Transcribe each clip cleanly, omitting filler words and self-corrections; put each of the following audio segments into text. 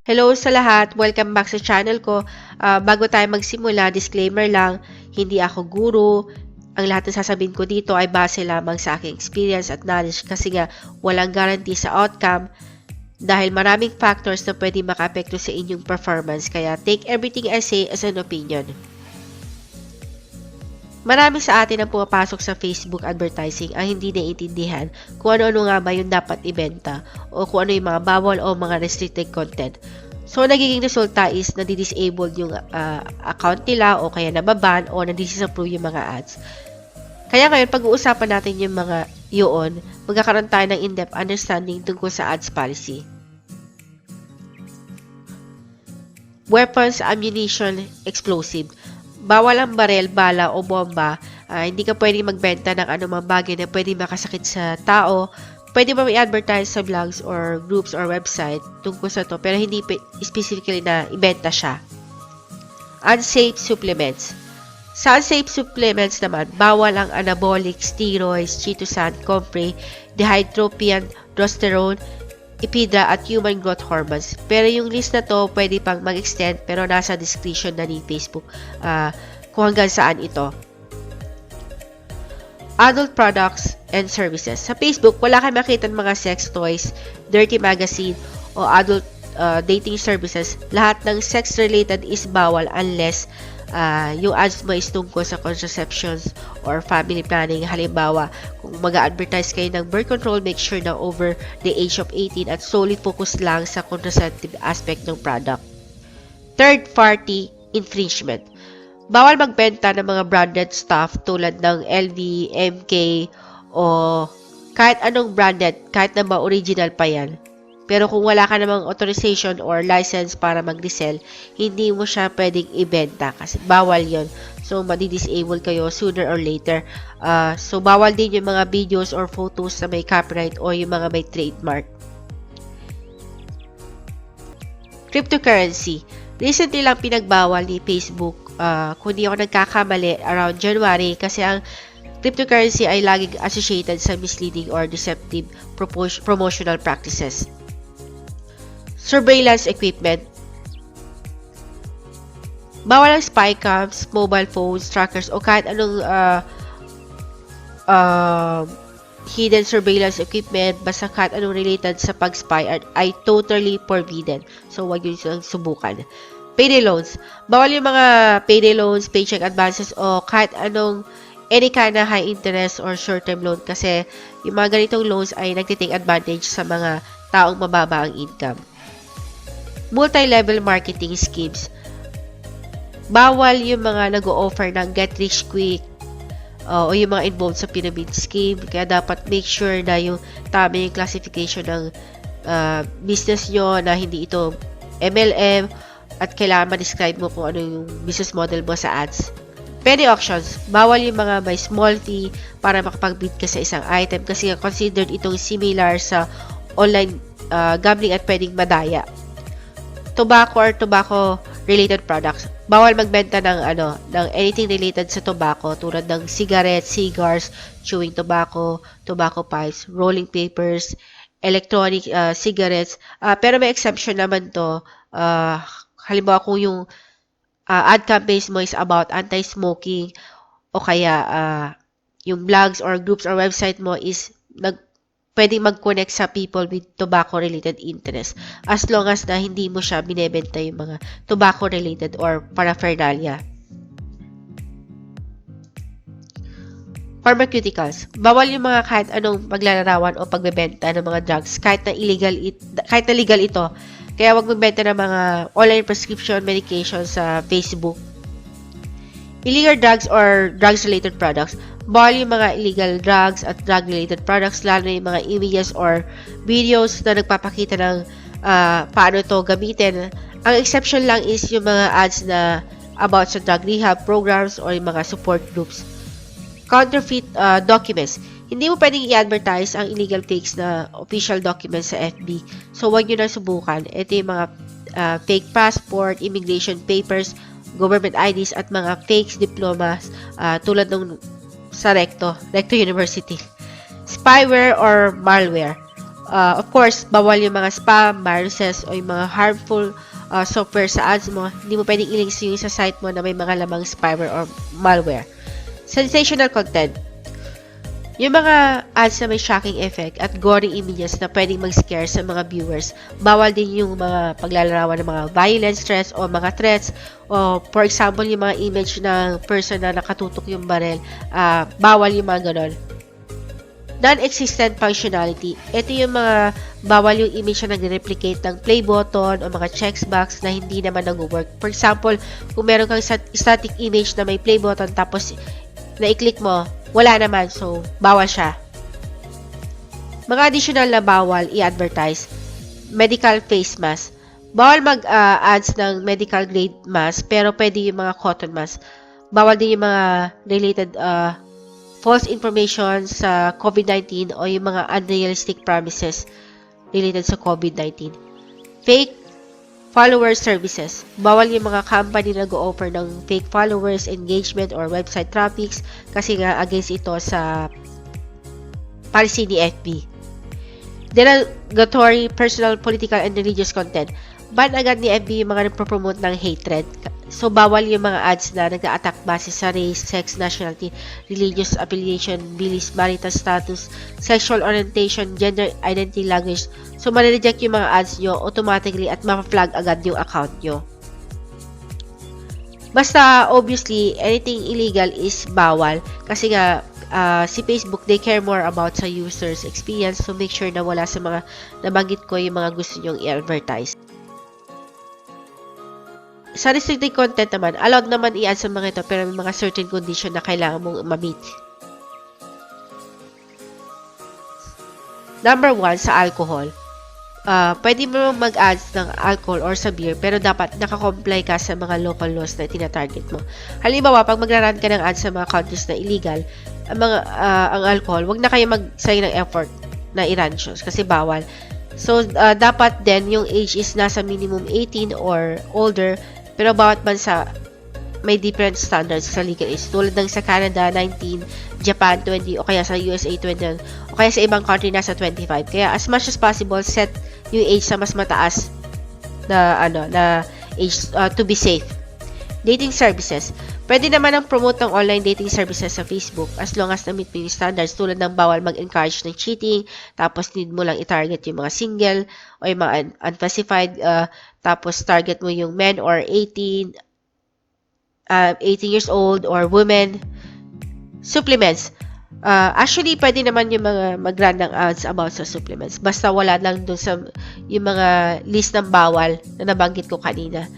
Hello sa lahat! Welcome back sa channel ko. Bago tayo magsimula, disclaimer lang, hindi ako guru. Ang lahat ng sasabihin ko dito ay base lamang sa aking experience at knowledge kasi nga walang guarantee sa outcome dahil maraming factors na pwede makaapekto sa inyong performance. Kaya take everything I say as an opinion. Marami sa atin ang pumapasok sa Facebook advertising ang hindi naiintindihan kung ano-ano nga ba yung dapat ibenta o kung ano yung mga bawal o mga restricted content. So, nagiging resulta is nadi-disable yung account nila o kaya nababan o nadi-disapprove yung mga ads. Kaya ngayon, pag-uusapan natin yung mga yun, magkakaroon tayo ng in-depth understanding tungkol sa ads policy. Weapons, ammunition, explosive. Bawal ang barel, bala o bomba. Hindi ka pwedeng magbenta ng anumang bagay na pwedeng makasakit sa tao. Pwede ba i-advertise sa blogs or groups or website tungkol sa to pero hindi specifically na ibenta siya. Unsafe supplements. Sa unsafe supplements naman, bawal ang anabolic, steroids, chitosan, compre, dihydropian, drosterone, epidra at human growth hormones. Pero yung list na to, pwede pang mag-extend pero nasa description na ni Facebook kung hanggang saan ito. Adult products and services. Sa Facebook, wala kayo makita ng mga sex toys, dirty magazine, o adult dating services. Lahat ng sex-related is bawal unless yung ads mo is tungkol sa contraceptions or family planning. Halimbawa, kung mag-advertise kayo ng birth control, make sure na over the age of 18 at solely focus lang sa contraceptive aspect ng product. Third-party infringement. Bawal magbenta ng mga branded stuff tulad ng LV, MK, o kahit anong branded, kahit na ba original pa yan. Pero kung wala ka namang authorization or license para mag-resell, hindi mo siya pwedeng ibenta kasi bawal yon. So, madi-disable kayo sooner or later. So, bawal din yung mga videos or photos na may copyright o yung mga may trademark. Cryptocurrency. Recently lang pinagbawal ni Facebook, kung di ako nagkakamali, around January kasi ang cryptocurrency ay laging associated sa misleading or deceptive promotional practices. Surveillance equipment. Bawal ang spy cams, mobile phones, trackers, o kahit anong hidden surveillance equipment, basta kahit anong related sa pag-spy ay totally forbidden. So, wag yun silang subukan. Payday loans. Bawal yung mga payday loans, paycheck advances, o kahit anong any kind of high interest or short-term loan kasi yung mga ganitong loans ay nagtitake advantage sa mga taong mababa ang income. Multi-level marketing schemes. Bawal yung mga nag-o-offer ng get rich quick o yung mga involved sa pyramid scheme. Kaya dapat make sure na yung tama yung classification ng business nyo na hindi ito MLM at kailangan ma-describe mo kung ano yung business model mo sa ads. Penny auctions. Bawal yung mga may small fee para makapag-bid ka sa isang item kasi considered itong similar sa online gambling at pwedeng madaya. Tobacco or tobacco-related products. Bawal magbenta ng anything related sa tobacco tulad ng cigarettes, cigars, chewing tobacco, tobacco pipes, rolling papers, electronic cigarettes. Pero may exception naman to. Halimbawa kung yung ad campaigns mo is about anti-smoking o kaya yung blogs or groups or website mo is pwedeng mag-connect sa people with tobacco-related interest as long as na hindi mo siya binebenta yung mga tobacco-related or paraphernalia. Pharmaceuticals. Bawal yung mga kahit anong paglalarawan o pagbebenta ng mga drugs kahit na legal ito. Kaya wag magbenta ng mga online prescription medication sa Facebook. Illegal drugs or drugs-related products. Bawal yung mga illegal drugs at drug-related products, lalo na yung mga images or videos na nagpapakita ng paano ito gamitin. Ang exception lang is yung mga ads na about sa drug rehab programs or yung mga support groups. Counterfeit documents. Hindi mo pwedeng i-advertise ang illegal fakes na official documents sa FB. So, huwag nyo na subukan. Ito yung mga fake passport, immigration papers, government IDs, at mga fake diplomas tulad ng sa Recto University. Spyware or malware. Of course, bawal yung mga spam, viruses, o yung mga harmful software sa ads mo. Hindi mo pwedeng i-links yung sa site mo na may mga lamang spyware or malware. Sensational content. Yung mga ads na may shocking effect at gory images na pwedeng mag-scare sa mga viewers, bawal din yung mga paglalarawan ng mga violence, stress, o mga threats. O, for example, yung mga image ng person na nakatutok yung barel, bawal yung mga ganon. Non-existent functionality. Ito yung mga bawal yung image na nag-replicate ng play button o mga checkbox na hindi naman nag-work. For example, kung meron kang static image na may play button tapos na-i-click mo, wala naman. So, bawal siya. Mga additional na bawal i-advertise. Medical face mask. Bawal mag-ads ng medical grade mask, pero pwede yung mga cotton mask. Bawal din yung mga related false information sa COVID-19 o yung mga unrealistic promises related sa COVID-19. Fake follower services. Bawal yung mga company na go-offer ng fake followers, engagement, or website traffics kasi nga against ito sa policy ni FB. Derogatory personal, political, and religious content. Ban agad ni FB yung mga nagpo-promote ng hatred. So, bawal yung mga ads na nag-a-attack base sa race, sex, nationality, religious affiliation, beliefs, marital status, sexual orientation, gender identity, language. So, ma-reject yung mga ads nyo automatically at ma-flag agad yung account nyo. Basta, obviously, anything illegal is bawal. Kasi nga, si Facebook, they care more about sa user's experience. So, make sure na wala sa mga nabanggit ko yung mga gusto nyong i-advertise. Sa restricted content naman, allowed naman i-add sa mga ito pero may mga certain condition na kailangan mong ma-meet. Number 1, sa alcohol. Pwede mo mag-ads ng alcohol or sa beer pero dapat nakakomply ka sa mga local laws na tinatarget mo. Halimbawa, pag magra-run ka ng ads sa mga countries na illegal, ang alcohol, wag na kayo mag-sign ng effort na i-run siya kasi bawal. So, dapat din yung age is nasa minimum 18 or older. Pero bawat bansa may different standards sa legal age. Tulad ng sa Canada, 19, Japan, 20, o kaya sa USA, 20, o kaya sa ibang country nasa 25. Kaya as much as possible, set yung age sa mas mataas na, na age to be safe. Dating services. Pwede naman ang promote ng online dating services sa Facebook as long as na-meet mo yung standards tulad ng bawal mag-encourage ng cheating, tapos need mo lang i-target yung mga single o yung mga unspecified, tapos target mo yung men or 18 years old or women. Supplements. Actually, pwede naman yung mga mag-run ng ads about sa supplements. Basta wala lang dun sa yung mga list ng bawal na nabanggit ko kanina.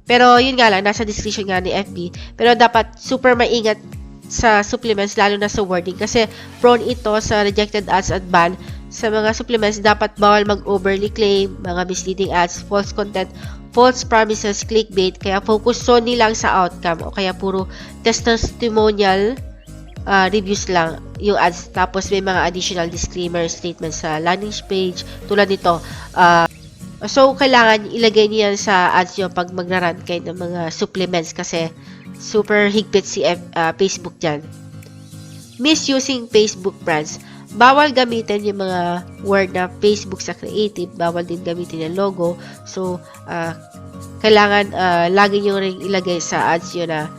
Pero yun nga lang, nasa description nga ni FB. Pero dapat super maingat sa supplements, lalo na sa wording. Kasi prone ito sa rejected ads at ban. Sa mga supplements, dapat bawal mag-overly claim, mga misleading ads, false content, false promises, clickbait. Kaya focus solely lang sa outcome. O kaya puro testimonial reviews lang yung ads. Tapos may mga additional disclaimer statements sa landing page. Tulad nito, so, kailangan ilagay niyan sa ads nyo pag magra-run kayo ng mga supplements kasi super higpit si Facebook dyan. Misusing Facebook brands. Bawal gamitin yung mga word na Facebook sa creative. Bawal din gamitin yung logo. So, kailangan lagi nyo rin ilagay sa ads nyo na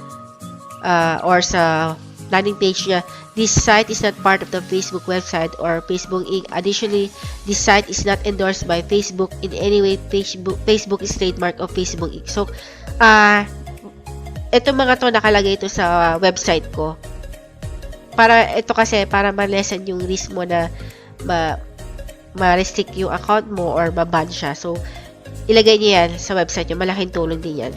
or sa landing page niya, this site is not part of the Facebook website or Facebook Inc. Additionally, this site is not endorsed by Facebook in any way. Facebook is trademark of Facebook Inc. So, itong mga to nakalagay ito sa website ko. Para ma-lessen yung risk mo na ma-restrict yung account mo or ma-ban siya. So, ilagay niyo yan sa website nyo. Malaking tulong din yan.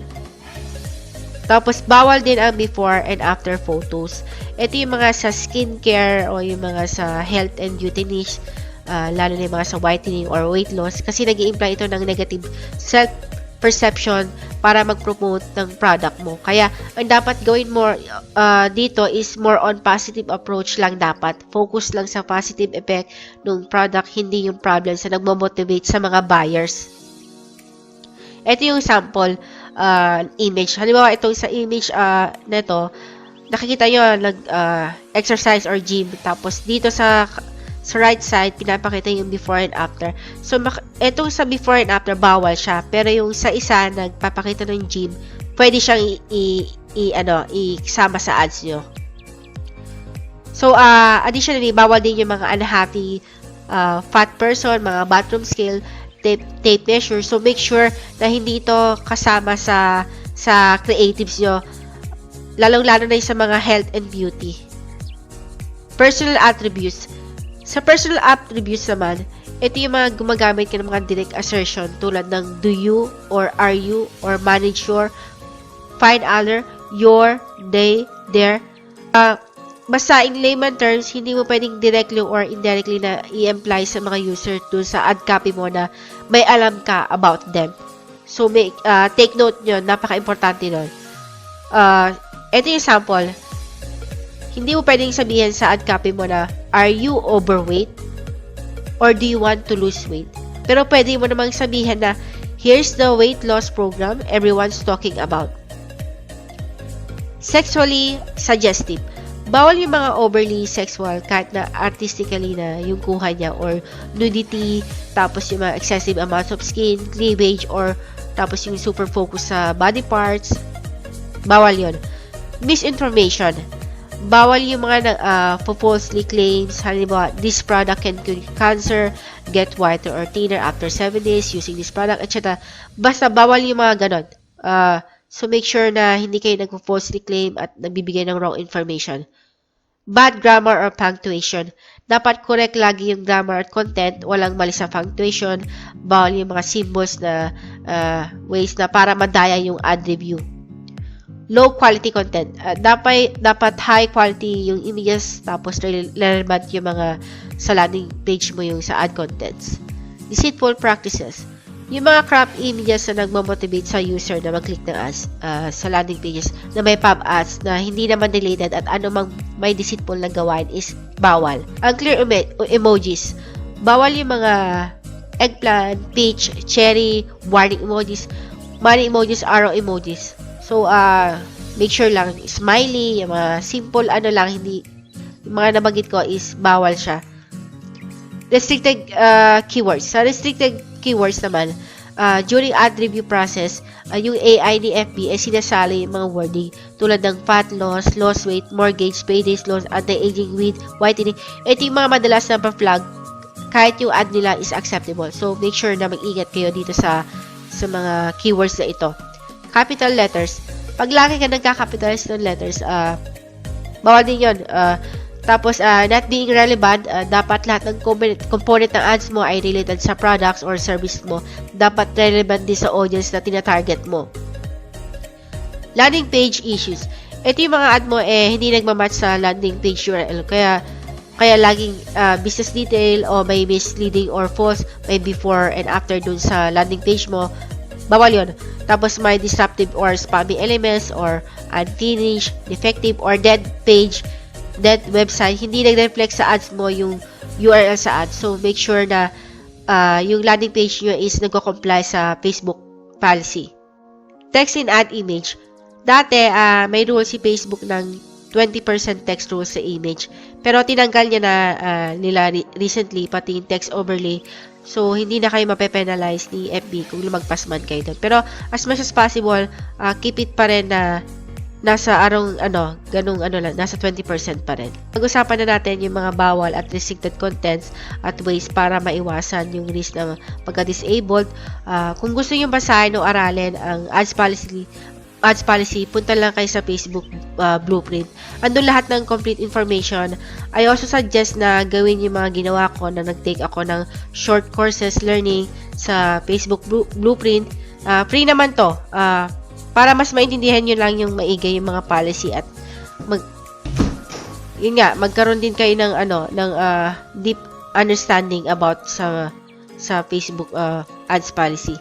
Tapos, bawal din ang before and after photos. Ito yung mga sa skincare o yung mga sa health and beauty niche, lalo na yung mga sa whitening or weight loss. Kasi nag-i-imply ito ng negative self-perception para mag-promote ng product mo. Kaya, ang dapat gawin mo dito is more on positive approach lang dapat. Focus lang sa positive effect ng product, hindi yung problem sa nagmo-motivate sa mga buyers. Ito yung sample image. Halimbawa, itong sa image na ito, nakikita nyo, exercise or gym. Tapos, dito sa sa right side, pinapakita yung before and after. So, etong sa before and after, bawal siya. Pero yung sa isa, nagpapakita ng gym, pwede siyang isama sa ads nyo. So, additionally, bawal din yung mga unhappy fat person, mga bathroom scale, tape measure. So, make sure na hindi ito kasama sa creatives nyo, lalong-lalo na sa mga health and beauty. Personal attributes. Sa personal attributes naman, ito yung mga gumagamit ka ng mga direct assertion tulad ng do you, or are you, or manage your, find other, your, they, their. Basta in layman terms, hindi mo pwedeng directly or indirectly na i-imply sa mga user dun sa ad copy mo na may alam ka about them. So, take note nyo, napaka-importante nun. Ito yung sample. Hindi mo pwedeng sabihin sa ad copy mo na, are you overweight? Or do you want to lose weight? Pero pwede mo namang sabihin na, here's the weight loss program everyone's talking about. Sexually suggestive. Bawal yung mga overly sexual kahit na artistically na yung kuha niya, or nudity, tapos yung mga excessive amounts of skin, cleavage, or tapos yung super focus sa body parts. Bawal yun. Misinformation. Bawal yung mga falsely claims, halimbawa, this product can cure cancer, get whiter or thinner after 7 days using this product, etc. Basta bawal yung mga ganon. So, make sure na hindi kayo nag-falsely claim at nagbibigay ng wrong information. Bad grammar or punctuation. Dapat correct lagi yung grammar at content, walang mali sa punctuation, bawal yung mga symbols na ways na para madaya yung ad review. Low quality content. Dapat high quality yung images, tapos relevant yung mga sa landing page mo yung sa ad contents. Deceitful practices. Yung mga crop images na nagmamotivate sa user na mag-click ng ads sa landing pages na may pop ads na hindi naman related at anumang may deceitful na gawain is bawal. Unclear emojis. Bawal yung mga eggplant, peach, cherry, warning emojis, money emojis, arrow emojis. So, make sure lang, smiley, yung mga simple hindi, yung mga nabanggit ko is bawal siya. Restricted keywords. Sa restricted keywords naman, during ad review process, yung AI ni FB ay sinasali yung mga wording tulad ng fat loss, loss weight, mortgage, paydays loss, anti-aging with whitening. Ito yung mga madalas na pa-flag kahit yung ad nila is acceptable. So, make sure na mag-ingat kayo dito sa mga keywords na ito. Capital letters. Pag laki ka nagka-capitalize ng letters, bawal din yun. Tapos, not being relevant, dapat lahat ng component ng ads mo ay related sa products or service mo. Dapat relevant din sa audience na tina-target mo. Landing page issues. Ito yung mga ad mo hindi nagmamatch sa landing page URL. Kaya laging business detail o may misleading or false, may before and after dun sa landing page mo. Bawal yun. Tapos, may disruptive or spammy elements or unfinished, defective, or dead page, dead website, hindi nag-reflect sa ads mo yung URL sa ads. So, make sure na yung landing page nyo is nagko-comply sa Facebook policy. Text in ad image. Dati, may rule si Facebook ng 20% text rule sa image. Pero tinanggal niya na nila recently, pati yung text overlay. So, hindi na kayo mape-penalize ni FB kung lumagpas man kayo doon. Pero, as much as possible, keep it pa rin na nasa nasa 20% pa rin. Pag-usapan na natin yung mga bawal at restricted contents at ways para maiwasan yung risk na pagka-disabled. Kung gusto nyo basahin o aralin ang ads policy, punta lang kayo sa Facebook Blueprint. Andun lahat ng complete information. I also suggest na gawin yung mga ginawa ko na nag-take ako ng short courses learning sa Facebook Blueprint. Free naman to. Para mas maintindihan nyo lang yung maigay yung mga policy at magkaroon din kayo ng deep understanding about sa Facebook ads policy.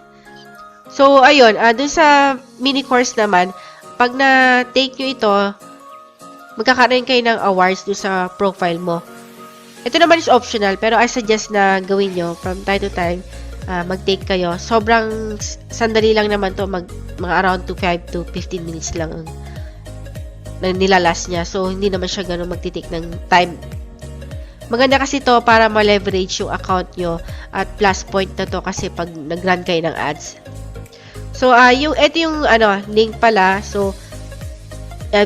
So, ayun, dun sa mini course naman, pag na-take nyo ito, magkakaroon kayo ng awards dun sa profile mo. Ito naman is optional, pero I suggest na gawin nyo from time to time. Mag-take kayo. Sobrang sandali lang naman to, mga around 5 to 15 minutes lang ang nilalas niya. So, hindi naman siya ganun magtitake ng time. Maganda kasi to para ma-leverage yung account nyo at plus point na to kasi pag nag-run kayo ng ads. So, ito yung link pala. So,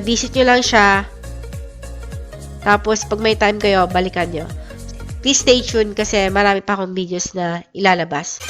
visit nyo lang siya. Tapos, pag may time kayo, balikan nyo. Please stay tuned kasi marami pa akong videos na ilalabas.